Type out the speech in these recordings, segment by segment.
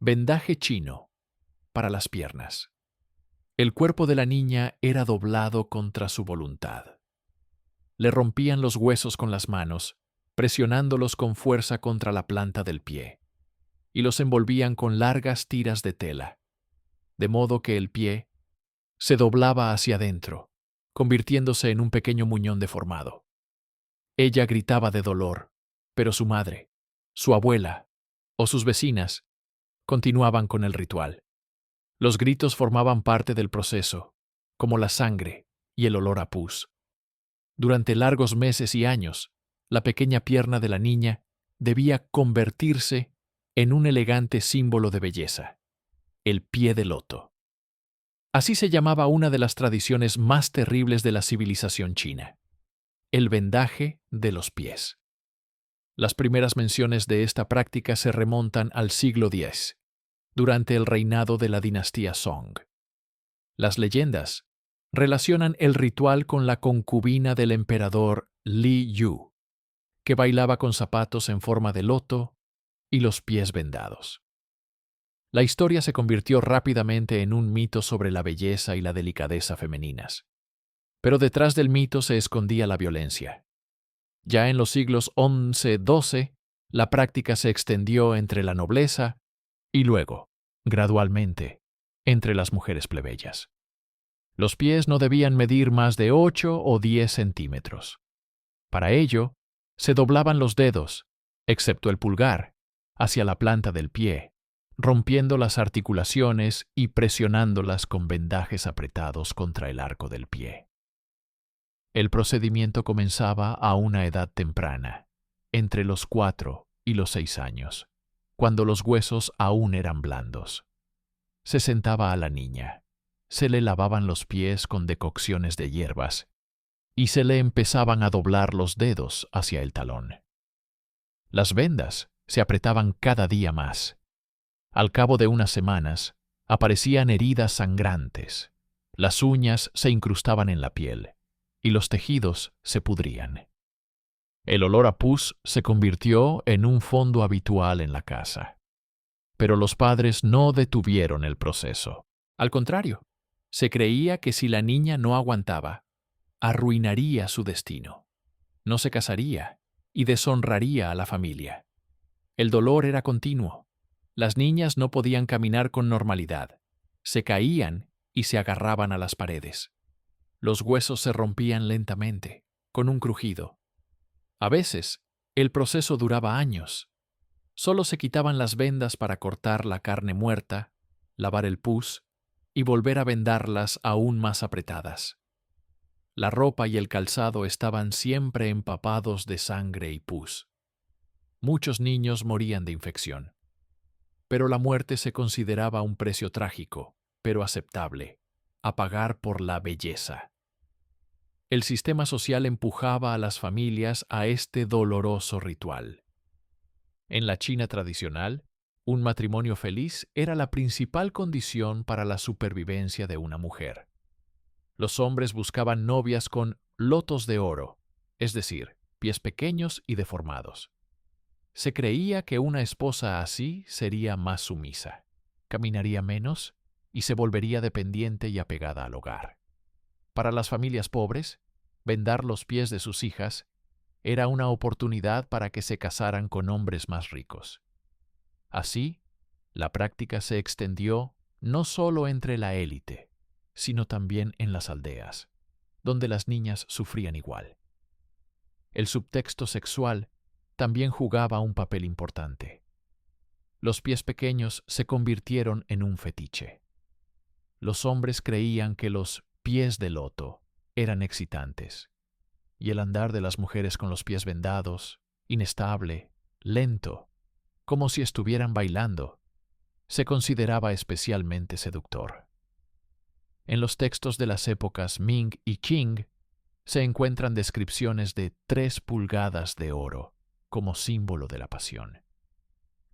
Vendaje chino para las piernas. El cuerpo de la niña era doblado contra su voluntad. Le rompían los huesos con las manos, presionándolos con fuerza contra la planta del pie, y los envolvían con largas tiras de tela, de modo que el pie se doblaba hacia adentro, convirtiéndose en un pequeño muñón deformado. Ella gritaba de dolor, pero su madre, su abuela o sus vecinas continuaban con el ritual. Los gritos formaban parte del proceso, como la sangre y el olor a pus. Durante largos meses y años, la pequeña pierna de la niña debía convertirse en un elegante símbolo de belleza, el pie de loto. Así se llamaba una de las tradiciones más terribles de la civilización china, el vendaje de los pies. Las primeras menciones de esta práctica se remontan al siglo X, durante el reinado de la dinastía Song. Las leyendas relacionan el ritual con la concubina del emperador Li Yu, que bailaba con zapatos en forma de loto y los pies vendados. La historia se convirtió rápidamente en un mito sobre la belleza y la delicadeza femeninas. Pero detrás del mito se escondía la violencia. Ya en los siglos XI-XII, la práctica se extendió entre la nobleza y luego, gradualmente, entre las mujeres plebeyas. Los pies no debían medir más de 8 o 10 centímetros. Para ello, se doblaban los dedos, excepto el pulgar, hacia la planta del pie, rompiendo las articulaciones y presionándolas con vendajes apretados contra el arco del pie. El procedimiento comenzaba a una edad temprana, entre los 4 y los 6 años, cuando los huesos aún eran blandos. Se sentaba a la niña, se le lavaban los pies con decocciones de hierbas y se le empezaban a doblar los dedos hacia el talón. Las vendas se apretaban cada día más. Al cabo de unas semanas, aparecían heridas sangrantes, las uñas se incrustaban en la piel y los tejidos se pudrían. El olor a pus se convirtió en un fondo habitual en la casa. Pero los padres no detuvieron el proceso. Al contrario, se creía que si la niña no aguantaba, arruinaría su destino. No se casaría y deshonraría a la familia. El dolor era continuo. Las niñas no podían caminar con normalidad. Se caían y se agarraban a las paredes. Los huesos se rompían lentamente, con un crujido. A veces, el proceso duraba años. Solo se quitaban las vendas para cortar la carne muerta, lavar el pus y volver a vendarlas aún más apretadas. La ropa y el calzado estaban siempre empapados de sangre y pus. Muchos niños morían de infección. Pero la muerte se consideraba un precio trágico, pero aceptable, a pagar por la belleza. El sistema social empujaba a las familias a este doloroso ritual. En la China tradicional, un matrimonio feliz era la principal condición para la supervivencia de una mujer. Los hombres buscaban novias con lotos de oro, es decir, pies pequeños y deformados. Se creía que una esposa así sería más sumisa, caminaría menos y se volvería dependiente y apegada al hogar. Para las familias pobres, vendar los pies de sus hijas era una oportunidad para que se casaran con hombres más ricos. Así, la práctica se extendió no solo entre la élite, sino también en las aldeas, donde las niñas sufrían igual. El subtexto sexual también jugaba un papel importante. Los pies pequeños se convirtieron en un fetiche. Los hombres creían que los pies de loto eran excitantes, y el andar de las mujeres con los pies vendados, inestable, lento, como si estuvieran bailando, se consideraba especialmente seductor. En los textos de las épocas Ming y Qing se encuentran descripciones de 3 pulgadas de oro como símbolo de la pasión.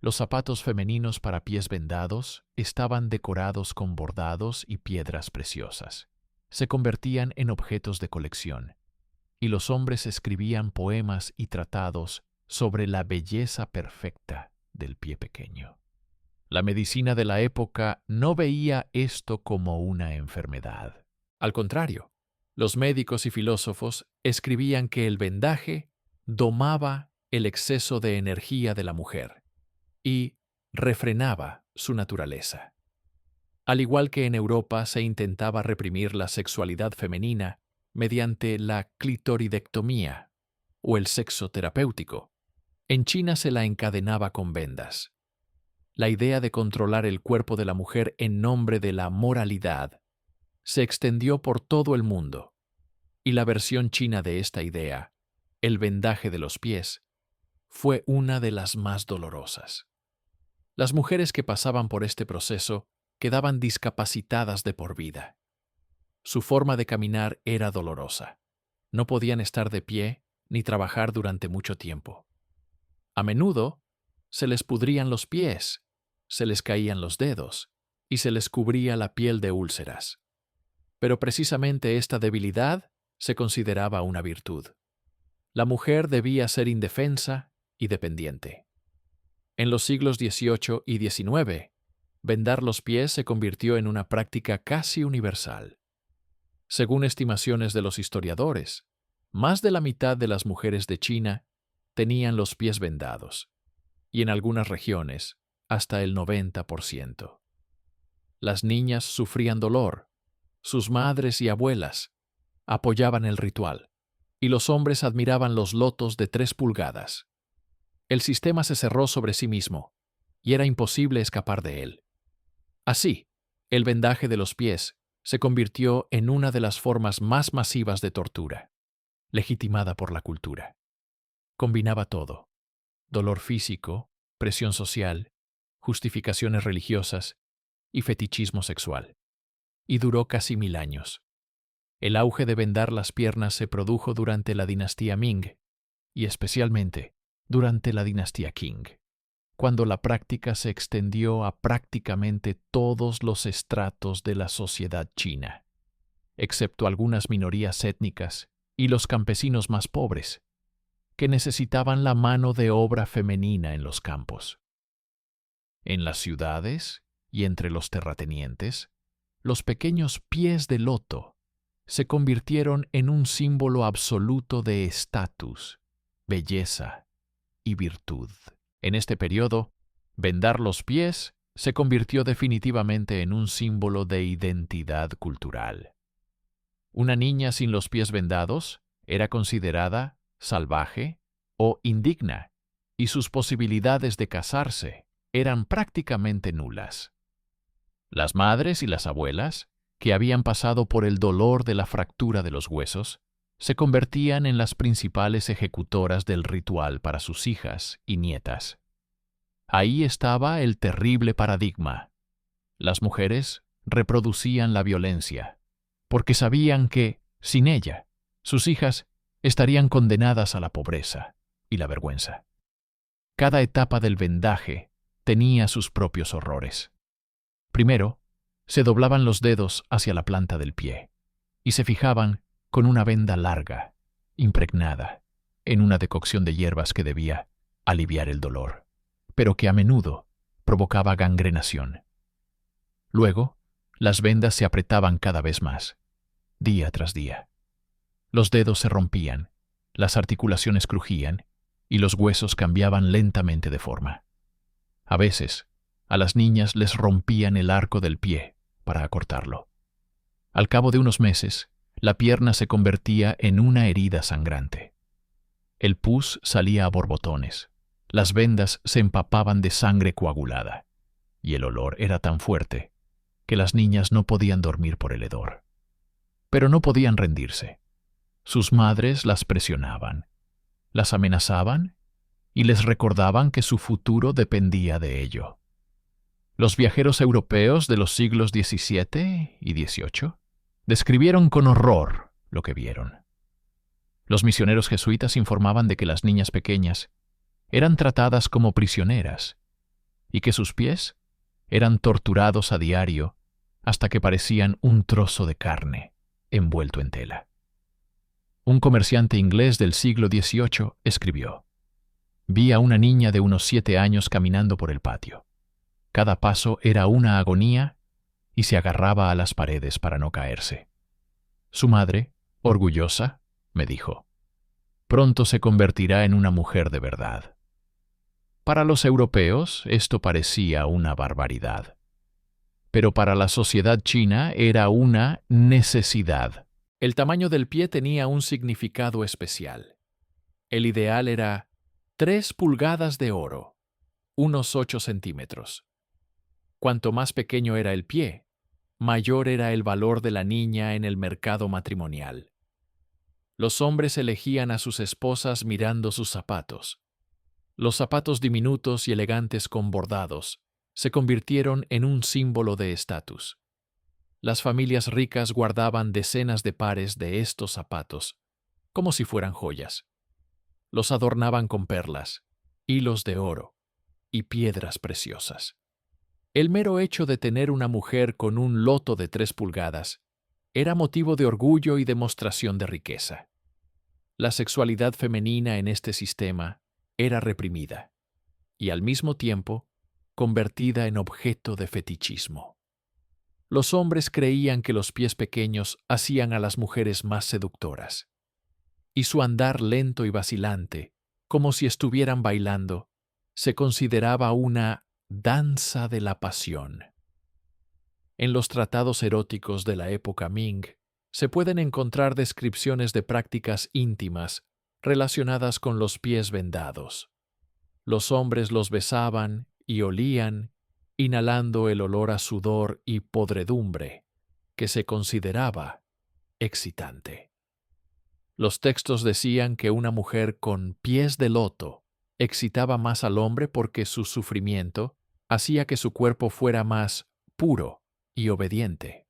Los zapatos femeninos para pies vendados estaban decorados con bordados y piedras preciosas. Se convertían en objetos de colección, y los hombres escribían poemas y tratados sobre la belleza perfecta del pie pequeño. La medicina de la época no veía esto como una enfermedad. Al contrario, los médicos y filósofos escribían que el vendaje domaba el exceso de energía de la mujer y refrenaba su naturaleza. Al igual que en Europa se intentaba reprimir la sexualidad femenina mediante la clitoridectomía o el sexo terapéutico, en China se la encadenaba con vendas. La idea de controlar el cuerpo de la mujer en nombre de la moralidad se extendió por todo el mundo, y la versión china de esta idea, el vendaje de los pies, fue una de las más dolorosas. Las mujeres que pasaban por este proceso quedaban discapacitadas de por vida. Su forma de caminar era dolorosa. No podían estar de pie ni trabajar durante mucho tiempo. A menudo se les pudrían los pies, se les caían los dedos y se les cubría la piel de úlceras. Pero precisamente esta debilidad se consideraba una virtud. La mujer debía ser indefensa y dependiente. En los siglos XVIII y XIX, vendar los pies se convirtió en una práctica casi universal. Según estimaciones de los historiadores, más de la mitad de las mujeres de China tenían los pies vendados, y en algunas regiones hasta el 90%. Las niñas sufrían dolor, sus madres y abuelas apoyaban el ritual, y los hombres admiraban los lotos de 3 pulgadas. El sistema se cerró sobre sí mismo, y era imposible escapar de él. Así, el vendaje de los pies se convirtió en una de las formas más masivas de tortura, legitimada por la cultura. Combinaba todo: dolor físico, presión social, justificaciones religiosas y fetichismo sexual. Y duró casi 1000 años. El auge de vendar las piernas se produjo durante la dinastía Ming y especialmente durante la dinastía Qing, cuando la práctica se extendió a prácticamente todos los estratos de la sociedad china, excepto algunas minorías étnicas y los campesinos más pobres, que necesitaban la mano de obra femenina en los campos. En las ciudades y entre los terratenientes, los pequeños pies de loto se convirtieron en un símbolo absoluto de estatus, belleza y virtud. En este periodo, vendar los pies se convirtió definitivamente en un símbolo de identidad cultural. Una niña sin los pies vendados era considerada salvaje o indigna, y sus posibilidades de casarse eran prácticamente nulas. Las madres y las abuelas, que habían pasado por el dolor de la fractura de los huesos, se convertían en las principales ejecutoras del ritual para sus hijas y nietas. Ahí estaba el terrible paradigma. Las mujeres reproducían la violencia, porque sabían que, sin ella, sus hijas estarían condenadas a la pobreza y la vergüenza. Cada etapa del vendaje tenía sus propios horrores. Primero, se doblaban los dedos hacia la planta del pie y se fijaban con una venda larga, impregnada, en una decocción de hierbas que debía aliviar el dolor, pero que a menudo provocaba gangrenación. Luego, las vendas se apretaban cada vez más, día tras día. Los dedos se rompían, las articulaciones crujían y los huesos cambiaban lentamente de forma. A veces, a las niñas les rompían el arco del pie para acortarlo. Al cabo de unos meses, la pierna se convertía en una herida sangrante. El pus salía a borbotones, las vendas se empapaban de sangre coagulada, y el olor era tan fuerte que las niñas no podían dormir por el hedor. Pero no podían rendirse. Sus madres las presionaban, las amenazaban y les recordaban que su futuro dependía de ello. Los viajeros europeos de los siglos XVII y XVIII describieron con horror lo que vieron. Los misioneros jesuitas informaban de que las niñas pequeñas eran tratadas como prisioneras y que sus pies eran torturados a diario hasta que parecían un trozo de carne envuelto en tela. Un comerciante inglés del siglo XVIII escribió: «Vi a una niña de unos 7 años caminando por el patio. Cada paso era una agonía y se agarraba a las paredes para no caerse. Su madre, orgullosa, me dijo: «Pronto se convertirá en una mujer de verdad». Para los europeos esto parecía una barbaridad, pero para la sociedad china era una necesidad. El tamaño del pie tenía un significado especial. El ideal era 3 pulgadas de oro, unos 8 centímetros. Cuanto más pequeño era el pie, mayor era el valor de la niña en el mercado matrimonial. Los hombres elegían a sus esposas mirando sus zapatos. Los zapatos diminutos y elegantes con bordados se convirtieron en un símbolo de estatus. Las familias ricas guardaban decenas de pares de estos zapatos, como si fueran joyas. Los adornaban con perlas, hilos de oro y piedras preciosas. El mero hecho de tener una mujer con un loto de 3 pulgadas era motivo de orgullo y demostración de riqueza. La sexualidad femenina en este sistema era reprimida y al mismo tiempo convertida en objeto de fetichismo. Los hombres creían que los pies pequeños hacían a las mujeres más seductoras, y su andar lento y vacilante, como si estuvieran bailando, se consideraba una danza de la pasión. En los tratados eróticos de la época Ming se pueden encontrar descripciones de prácticas íntimas relacionadas con los pies vendados. Los hombres los besaban y olían, inhalando el olor a sudor y podredumbre, que se consideraba excitante. Los textos decían que una mujer con pies de loto excitaba más al hombre porque su sufrimiento hacía que su cuerpo fuera más puro y obediente.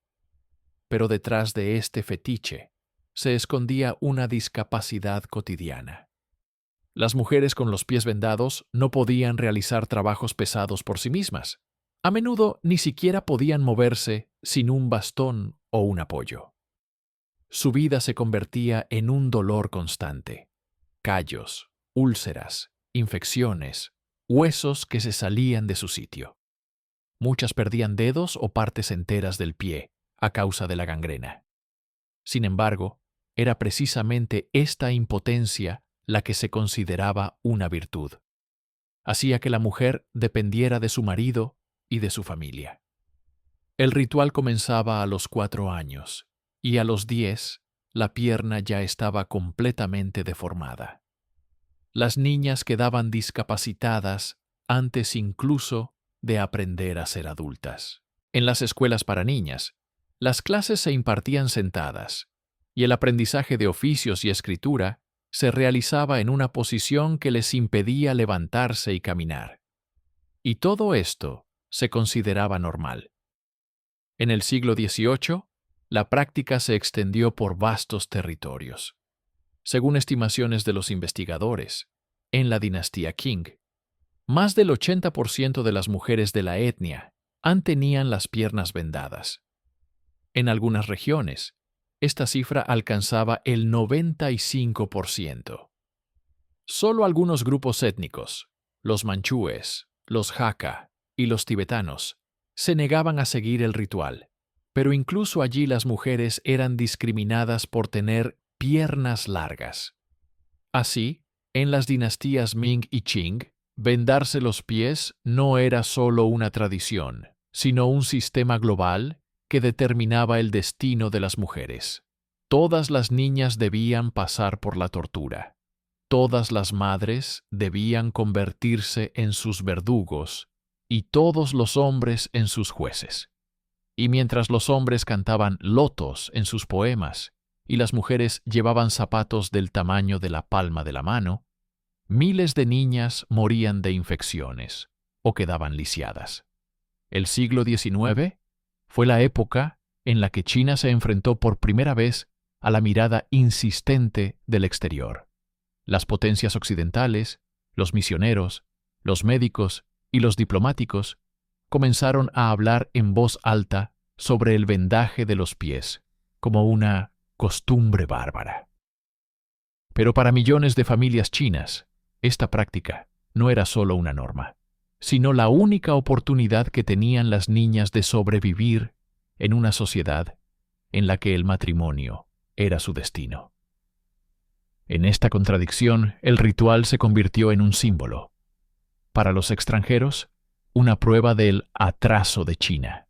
Pero detrás de este fetiche se escondía una discapacidad cotidiana. Las mujeres con los pies vendados no podían realizar trabajos pesados por sí mismas. A menudo ni siquiera podían moverse sin un bastón o un apoyo. Su vida se convertía en un dolor constante. Callos, úlceras, infecciones, huesos que se salían de su sitio. Muchas perdían dedos o partes enteras del pie a causa de la gangrena. Sin embargo, era precisamente esta impotencia la que se consideraba una virtud. Hacía que la mujer dependiera de su marido y de su familia. El ritual comenzaba a los 4 años, y a los 10 la pierna ya estaba completamente deformada. Las niñas quedaban discapacitadas antes incluso de aprender a ser adultas. En las escuelas para niñas, las clases se impartían sentadas, y el aprendizaje de oficios y escritura se realizaba en una posición que les impedía levantarse y caminar. Y todo esto se consideraba normal. En el siglo XVIII, la práctica se extendió por vastos territorios. Según estimaciones de los investigadores, en la dinastía Qing, más del 80% de las mujeres de la etnia tenían las piernas vendadas. En algunas regiones, esta cifra alcanzaba el 95%. Solo algunos grupos étnicos, los manchúes, los hakka y los tibetanos, se negaban a seguir el ritual, pero incluso allí las mujeres eran discriminadas por tener piernas largas. Así, en las dinastías Ming y Qing, vendarse los pies no era solo una tradición, sino un sistema global que determinaba el destino de las mujeres. Todas las niñas debían pasar por la tortura. Todas las madres debían convertirse en sus verdugos y todos los hombres en sus jueces. Y mientras los hombres cantaban lotos en sus poemas y las mujeres llevaban zapatos del tamaño de la palma de la mano, miles de niñas morían de infecciones o quedaban lisiadas. El siglo XIX fue la época en la que China se enfrentó por primera vez a la mirada insistente del exterior. Las potencias occidentales, los misioneros, los médicos y los diplomáticos comenzaron a hablar en voz alta sobre el vendaje de los pies como una costumbre bárbara. Pero para millones de familias chinas, esta práctica no era solo una norma, sino la única oportunidad que tenían las niñas de sobrevivir en una sociedad en la que el matrimonio era su destino. En esta contradicción, el ritual se convirtió en un símbolo. Para los extranjeros, una prueba del atraso de China.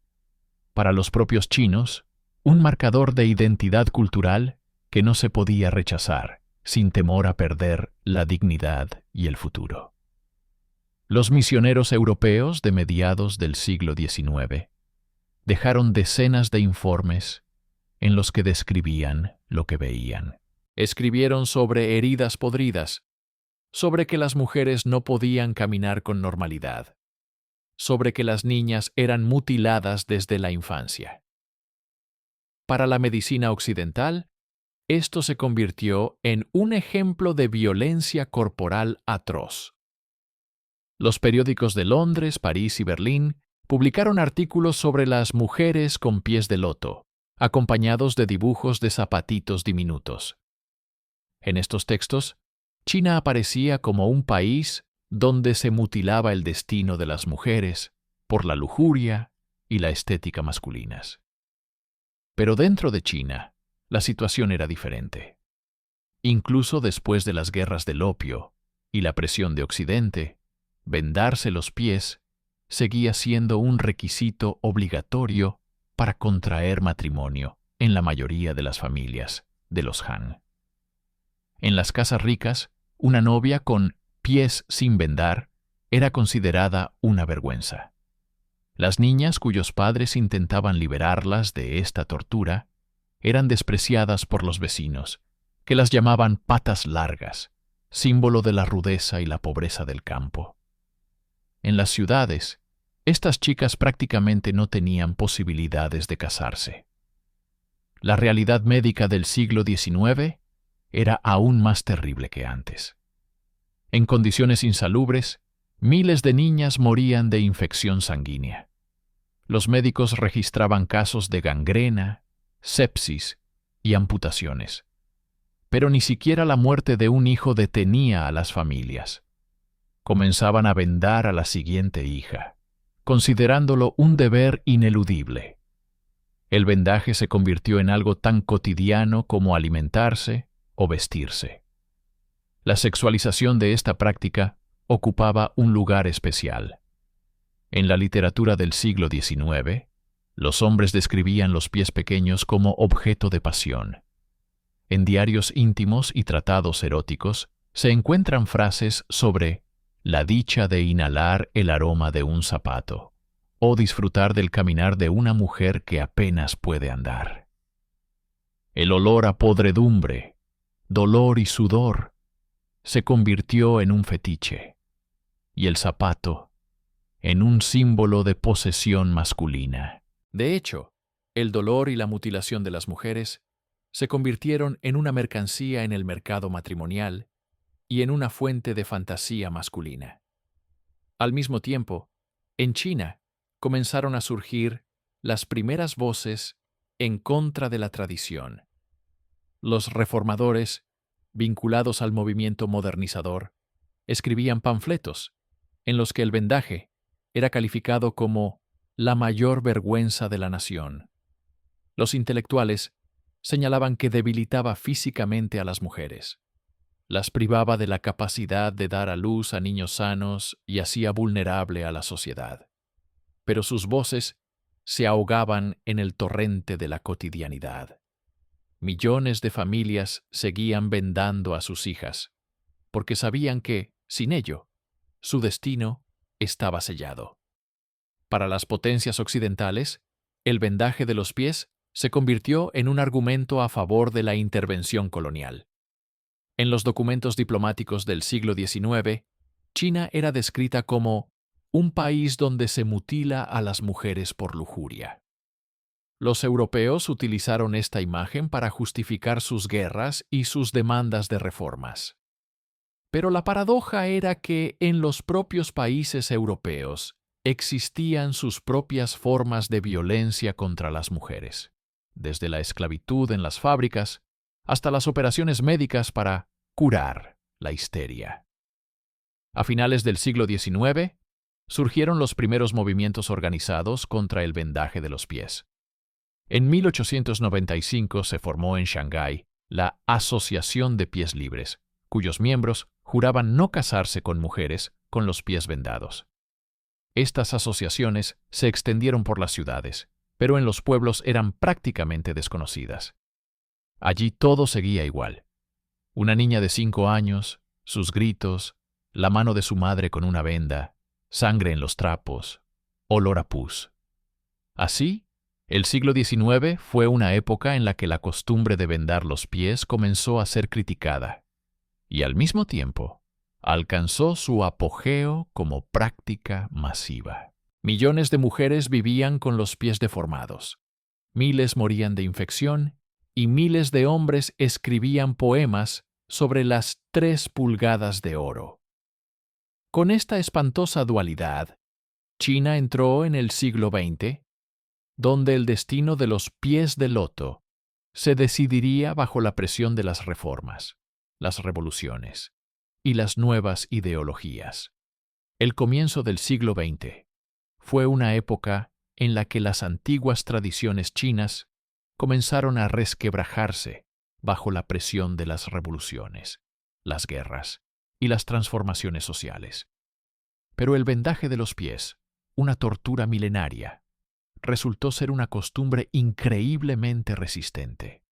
Para los propios chinos, un marcador de identidad cultural que no se podía rechazar, sin temor a perder la dignidad y el futuro. Los misioneros europeos de mediados del siglo XIX dejaron decenas de informes en los que describían lo que veían. Escribieron sobre heridas podridas, sobre que las mujeres no podían caminar con normalidad, sobre que las niñas eran mutiladas desde la infancia. Para la medicina occidental, esto se convirtió en un ejemplo de violencia corporal atroz. Los periódicos de Londres, París y Berlín publicaron artículos sobre las mujeres con pies de loto, acompañados de dibujos de zapatitos diminutos. En estos textos, China aparecía como un país donde se mutilaba el destino de las mujeres por la lujuria y la estética masculinas. Pero dentro de China, la situación era diferente. Incluso después de las guerras del opio y la presión de Occidente, vendarse los pies seguía siendo un requisito obligatorio para contraer matrimonio en la mayoría de las familias de los Han. En las casas ricas, una novia con pies sin vendar era considerada una vergüenza. Las niñas cuyos padres intentaban liberarlas de esta tortura eran despreciadas por los vecinos, que las llamaban patas largas, símbolo de la rudeza y la pobreza del campo. En las ciudades, estas chicas prácticamente no tenían posibilidades de casarse. La realidad médica del siglo XIX era aún más terrible que antes. En condiciones insalubres, miles de niñas morían de infección sanguínea. Los médicos registraban casos de gangrena, sepsis y amputaciones. Pero ni siquiera la muerte de un hijo detenía a las familias. Comenzaban a vendar a la siguiente hija, considerándolo un deber ineludible. El vendaje se convirtió en algo tan cotidiano como alimentarse o vestirse. La sexualización de esta práctica ocupaba un lugar especial. En la literatura del siglo XIX, los hombres describían los pies pequeños como objeto de pasión. En diarios íntimos y tratados eróticos se encuentran frases sobre la dicha de inhalar el aroma de un zapato o disfrutar del caminar de una mujer que apenas puede andar. El olor a podredumbre, dolor y sudor se convirtió en un fetiche, y el zapato en un símbolo de posesión masculina. De hecho, el dolor y la mutilación de las mujeres se convirtieron en una mercancía en el mercado matrimonial y en una fuente de fantasía masculina. Al mismo tiempo, en China comenzaron a surgir las primeras voces en contra de la tradición. Los reformadores, vinculados al movimiento modernizador, escribían panfletos en los que el vendaje era calificado como la mayor vergüenza de la nación. Los intelectuales señalaban que debilitaba físicamente a las mujeres, las privaba de la capacidad de dar a luz a niños sanos y hacía vulnerable a la sociedad. Pero sus voces se ahogaban en el torrente de la cotidianidad. Millones de familias seguían vendando a sus hijas, porque sabían que, sin ello, su destino estaba sellado. Para las potencias occidentales, el vendaje de los pies se convirtió en un argumento a favor de la intervención colonial. En los documentos diplomáticos del siglo XIX, China era descrita como un país donde se mutila a las mujeres por lujuria. Los europeos utilizaron esta imagen para justificar sus guerras y sus demandas de reformas. Pero la paradoja era que en los propios países europeos existían sus propias formas de violencia contra las mujeres, desde la esclavitud en las fábricas hasta las operaciones médicas para curar la histeria. A finales del siglo XIX, surgieron los primeros movimientos organizados contra el vendaje de los pies. En 1895 se formó en Shanghái la Asociación de Pies Libres, cuyos miembros juraban no casarse con mujeres con los pies vendados. Estas asociaciones se extendieron por las ciudades, pero en los pueblos eran prácticamente desconocidas. Allí todo seguía igual. Una niña de 5 años, sus gritos, la mano de su madre con una venda, sangre en los trapos, olor a pus. Así, el siglo XIX fue una época en la que la costumbre de vendar los pies comenzó a ser criticada, y al mismo tiempo alcanzó su apogeo como práctica masiva. Millones de mujeres vivían con los pies deformados, miles morían de infección y miles de hombres escribían poemas sobre las 3 pulgadas de oro. Con esta espantosa dualidad, China entró en el siglo XX, donde el destino de los pies de loto se decidiría bajo la presión de las reformas, las revoluciones y las nuevas ideologías. El comienzo del siglo XX fue una época en la que las antiguas tradiciones chinas comenzaron a resquebrajarse bajo la presión de las revoluciones, las guerras y las transformaciones sociales. Pero el vendaje de los pies, una tortura milenaria, resultó ser una costumbre increíblemente resistente.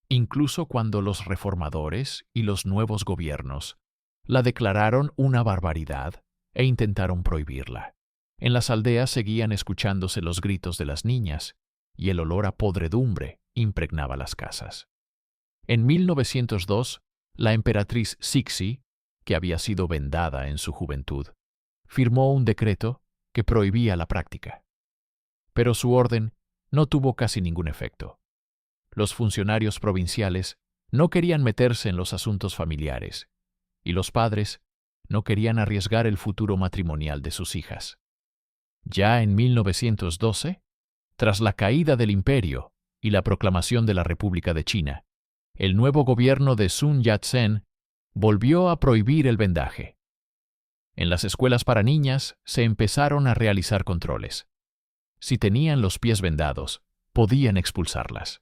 Incluso cuando los reformadores y los nuevos gobiernos la declararon una barbaridad e intentaron prohibirla, en las aldeas seguían escuchándose los gritos de las niñas y el olor a podredumbre impregnaba las casas. En 1902, la emperatriz Cixi, que había sido vendada en su juventud, firmó un decreto que prohibía la práctica. Pero su orden no tuvo casi ningún efecto. Los funcionarios provinciales no querían meterse en los asuntos familiares, y los padres no querían arriesgar el futuro matrimonial de sus hijas. Ya en 1912, tras la caída del imperio y la proclamación de la República de China, el nuevo gobierno de Sun Yat-sen volvió a prohibir el vendaje. En las escuelas para niñas se empezaron a realizar controles. Si tenían los pies vendados, podían expulsarlas.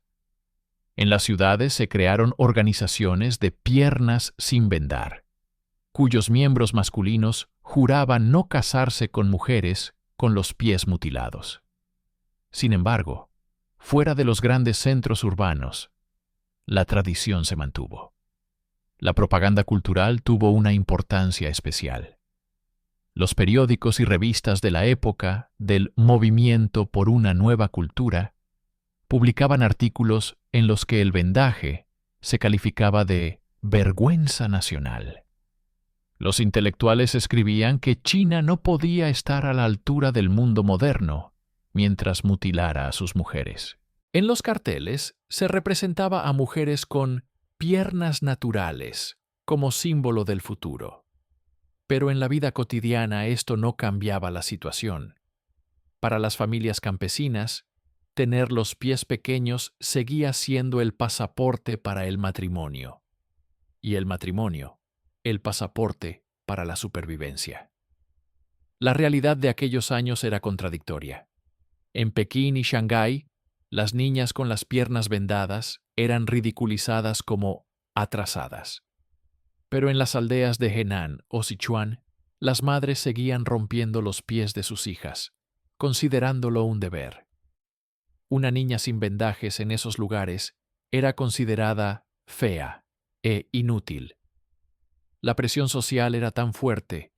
En las ciudades se crearon organizaciones de piernas sin vendar, cuyos miembros masculinos juraban no casarse con mujeres con los pies mutilados. Sin embargo, fuera de los grandes centros urbanos, la tradición se mantuvo. La propaganda cultural tuvo una importancia especial. Los periódicos y revistas de la época del movimiento por una nueva cultura publicaban artículos en los que el vendaje se calificaba de vergüenza nacional. Los intelectuales escribían que China no podía estar a la altura del mundo moderno mientras mutilara a sus mujeres. En los carteles se representaba a mujeres con piernas naturales como símbolo del futuro. Pero en la vida cotidiana esto no cambiaba la situación. Para las familias campesinas, tener los pies pequeños seguía siendo el pasaporte para el matrimonio. Y el matrimonio, el pasaporte para la supervivencia. La realidad de aquellos años era contradictoria. En Pekín y Shanghái, las niñas con las piernas vendadas eran ridiculizadas como atrasadas. Pero en las aldeas de Henan o Sichuan, las madres seguían rompiendo los pies de sus hijas, considerándolo un deber. Una niña sin vendajes en esos lugares era considerada fea e inútil. La presión social era tan fuerte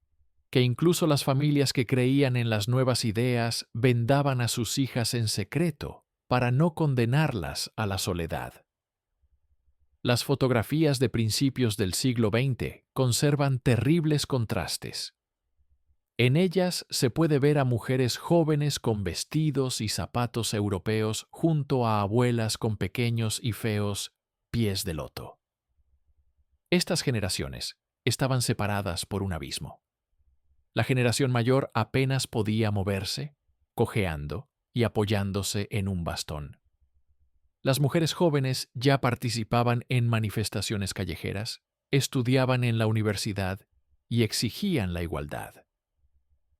que incluso las familias que creían en las nuevas ideas vendaban a sus hijas en secreto para no condenarlas a la soledad. Las fotografías de principios del siglo XX conservan terribles contrastes. En ellas se puede ver a mujeres jóvenes con vestidos y zapatos europeos junto a abuelas con pequeños y feos pies de loto. Estas generaciones estaban separadas por un abismo. La generación mayor apenas podía moverse, cojeando y apoyándose en un bastón. Las mujeres jóvenes ya participaban en manifestaciones callejeras, estudiaban en la universidad y exigían la igualdad.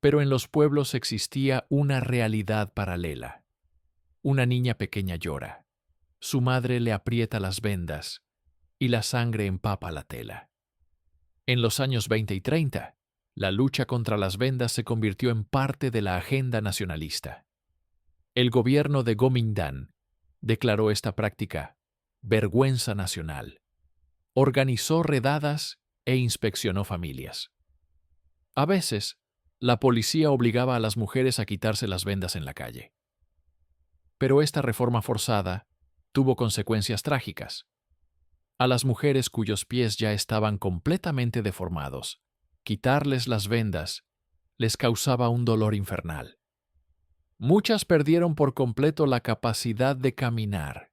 Pero en los pueblos existía una realidad paralela. Una niña pequeña llora. Su madre le aprieta las vendas y la sangre empapa la tela. En los años 20 y 30, la lucha contra las vendas se convirtió en parte de la agenda nacionalista. El gobierno de Kuomintang declaró esta práctica vergüenza nacional. Organizó redadas e inspeccionó familias. A veces, la policía obligaba a las mujeres a quitarse las vendas en la calle. Pero esta reforma forzada tuvo consecuencias trágicas. A las mujeres cuyos pies ya estaban completamente deformados, quitarles las vendas les causaba un dolor infernal. Muchas perdieron por completo la capacidad de caminar.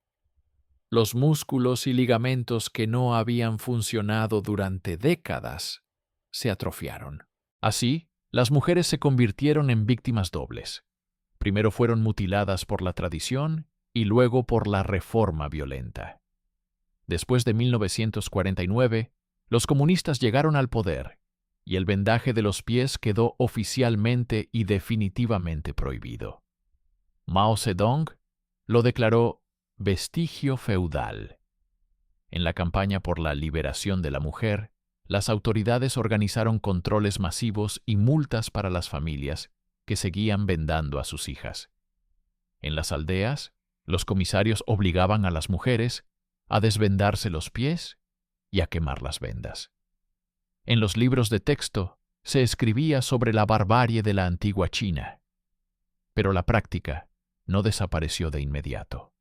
Los músculos y ligamentos que no habían funcionado durante décadas se atrofiaron. Así, las mujeres se convirtieron en víctimas dobles. Primero fueron mutiladas por la tradición y luego por la reforma violenta. Después de 1949, los comunistas llegaron al poder y el vendaje de los pies quedó oficialmente y definitivamente prohibido. Mao Zedong lo declaró vestigio feudal. En la campaña por la liberación de la mujer, las autoridades organizaron controles masivos y multas para las familias que seguían vendando a sus hijas. En las aldeas, los comisarios obligaban a las mujeres a desvendarse los pies y a quemar las vendas. En los libros de texto se escribía sobre la barbarie de la antigua China, pero la práctica no desapareció de inmediato.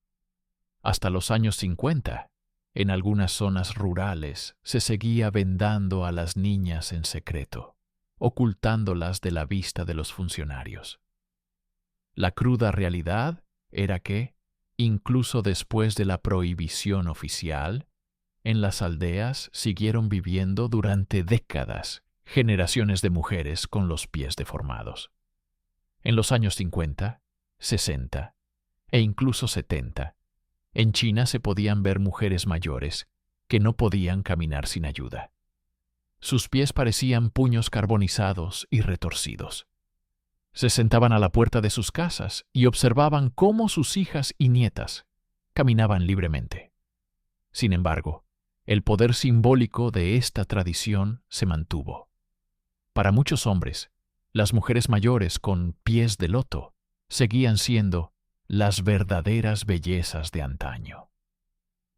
Hasta los años 50, en algunas zonas rurales se seguía vendando a las niñas en secreto, ocultándolas de la vista de los funcionarios. La cruda realidad era que, incluso después de la prohibición oficial, en las aldeas siguieron viviendo durante décadas generaciones de mujeres con los pies deformados. En los años 50, 60 e incluso 70, en China se podían ver mujeres mayores que no podían caminar sin ayuda. Sus pies parecían puños carbonizados y retorcidos. Se sentaban a la puerta de sus casas y observaban cómo sus hijas y nietas caminaban libremente. Sin embargo, el poder simbólico de esta tradición se mantuvo. Para muchos hombres, las mujeres mayores con pies de loto seguían siendo las verdaderas bellezas de antaño.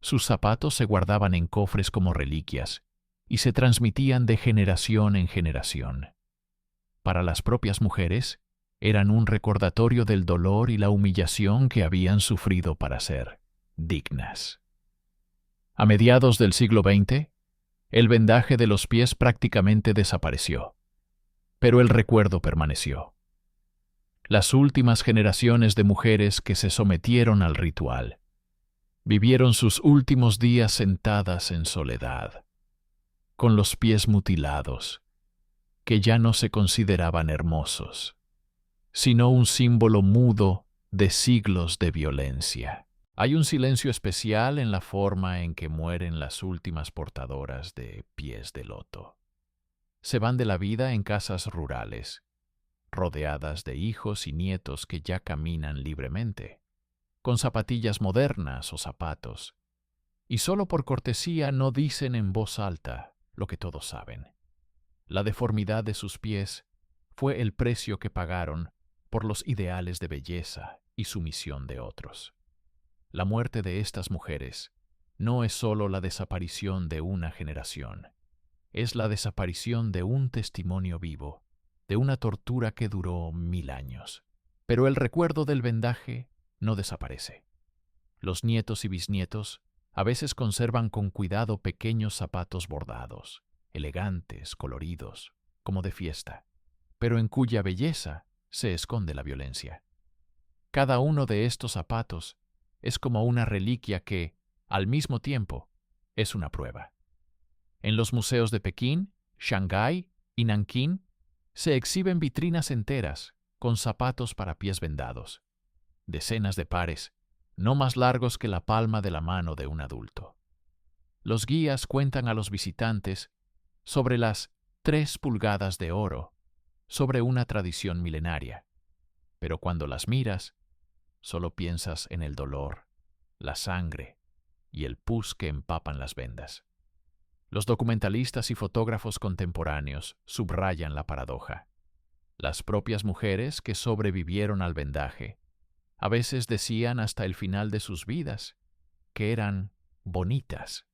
Sus zapatos se guardaban en cofres como reliquias y se transmitían de generación en generación. Para las propias mujeres, eran un recordatorio del dolor y la humillación que habían sufrido para ser dignas. A mediados del siglo XX, el vendaje de los pies prácticamente desapareció, pero el recuerdo permaneció. Las últimas generaciones de mujeres que se sometieron al ritual vivieron sus últimos días sentadas en soledad, con los pies mutilados, que ya no se consideraban hermosos, sino un símbolo mudo de siglos de violencia. Hay un silencio especial en la forma en que mueren las últimas portadoras de pies de loto. Se van de la vida en casas rurales, rodeadas de hijos y nietos que ya caminan libremente, con zapatillas modernas o zapatos, y solo por cortesía no dicen en voz alta lo que todos saben. La deformidad de sus pies fue el precio que pagaron por los ideales de belleza y sumisión de otros. La muerte de estas mujeres no es solo la desaparición de una generación, es la desaparición de un testimonio vivo, de una tortura que duró 1000 años. Pero el recuerdo del vendaje no desaparece. Los nietos y bisnietos a veces conservan con cuidado pequeños zapatos bordados, elegantes, coloridos, como de fiesta, pero en cuya belleza se esconde la violencia. Cada uno de estos zapatos es como una reliquia que, al mismo tiempo, es una prueba. En los museos de Pekín, Shanghái y Nankín se exhiben vitrinas enteras con zapatos para pies vendados, decenas de pares, no más largos que la palma de la mano de un adulto. Los guías cuentan a los visitantes sobre las 3 pulgadas de oro sobre una tradición milenaria, pero cuando las miras, solo piensas en el dolor, la sangre y el pus que empapan las vendas. Los documentalistas y fotógrafos contemporáneos subrayan la paradoja. Las propias mujeres que sobrevivieron al vendaje a veces decían hasta el final de sus vidas que eran bonitas.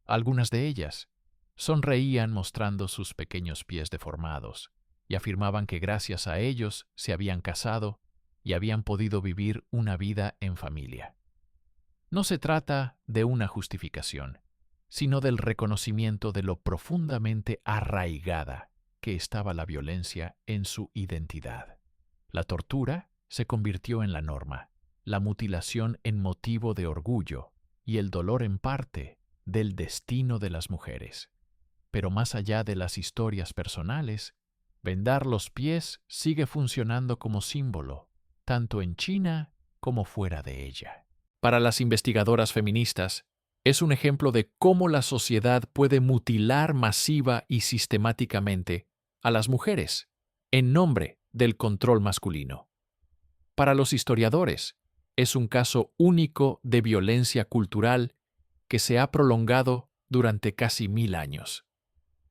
Algunas de ellas sonreían mostrando sus pequeños pies deformados y afirmaban que gracias a ellos se habían casado y habían podido vivir una vida en familia. No se trata de una justificación, sino del reconocimiento de lo profundamente arraigada que estaba la violencia en su identidad. La tortura se convirtió en la norma, la mutilación en motivo de orgullo y el dolor en parte del destino de las mujeres. Pero más allá de las historias personales, vendar los pies sigue funcionando como símbolo, tanto en China como fuera de ella. Para las investigadoras feministas, es un ejemplo de cómo la sociedad puede mutilar masiva y sistemáticamente a las mujeres en nombre del control masculino. Para los historiadores, es un caso único de violencia cultural que se ha prolongado durante casi 1000 años.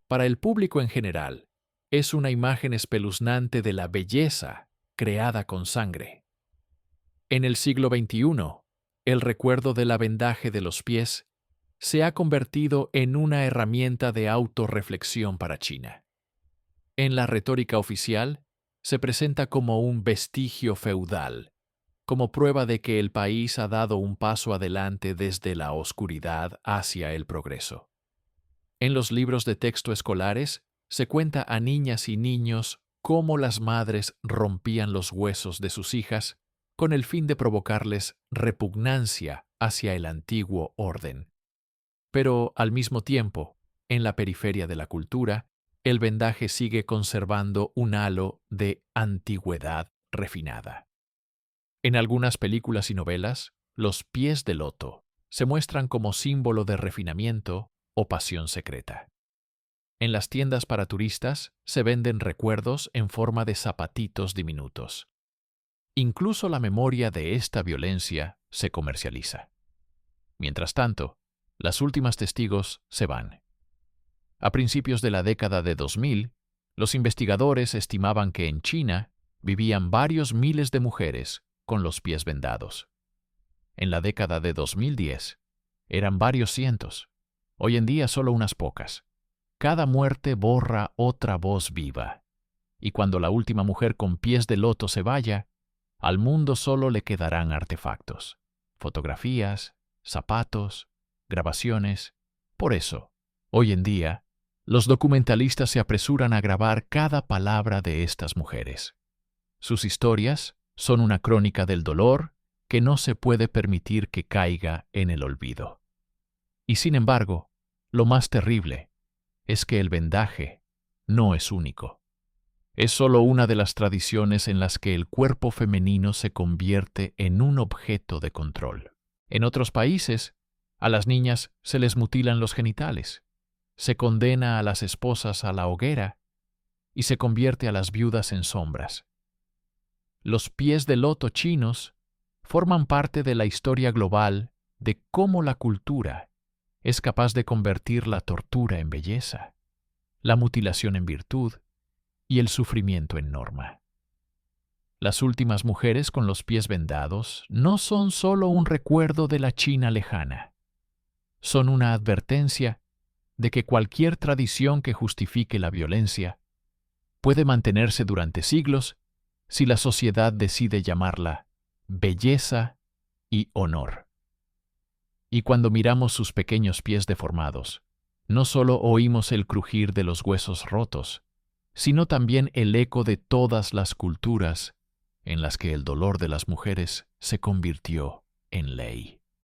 Para el público en general, es una imagen espeluznante de la belleza creada con sangre. En el siglo XXI, el recuerdo del vendaje de los pies se ha convertido en una herramienta de autorreflexión para China. En la retórica oficial, se presenta como un vestigio feudal, como prueba de que el país ha dado un paso adelante desde la oscuridad hacia el progreso. En los libros de texto escolares, se cuenta a niñas y niños cómo las madres rompían los huesos de sus hijas con el fin de provocarles repugnancia hacia el antiguo orden. Pero, al mismo tiempo, en la periferia de la cultura, el vendaje sigue conservando un halo de antigüedad refinada. En algunas películas y novelas, los pies de loto se muestran como símbolo de refinamiento o pasión secreta. En las tiendas para turistas se venden recuerdos en forma de zapatitos diminutos. Incluso la memoria de esta violencia se comercializa. Mientras tanto, las últimas testigos se van. A principios de la década de 2000, los investigadores estimaban que en China vivían varios miles de mujeres con los pies vendados. En la década de 2010, eran varios cientos. Hoy en día solo unas pocas. Cada muerte borra otra voz viva. Y cuando la última mujer con pies de loto se vaya, al mundo solo le quedarán artefactos, fotografías, zapatos, grabaciones. Por eso, hoy en día, los documentalistas se apresuran a grabar cada palabra de estas mujeres. Sus historias son una crónica del dolor que no se puede permitir que caiga en el olvido. Y sin embargo, lo más terrible es que el vendaje no es único. Es solo una de las tradiciones en las que el cuerpo femenino se convierte en un objeto de control. En otros países, a las niñas se les mutilan los genitales, se condena a las esposas a la hoguera y se convierte a las viudas en sombras. Los pies de loto chinos forman parte de la historia global de cómo la cultura es capaz de convertir la tortura en belleza, la mutilación en virtud y el sufrimiento en norma. Las últimas mujeres con los pies vendados no son solo un recuerdo de la China lejana. Son una advertencia de que cualquier tradición que justifique la violencia puede mantenerse durante siglos si la sociedad decide llamarla belleza y honor. Y cuando miramos sus pequeños pies deformados, no solo oímos el crujir de los huesos rotos, sino también el eco de todas las culturas en las que el dolor de las mujeres se convirtió en ley.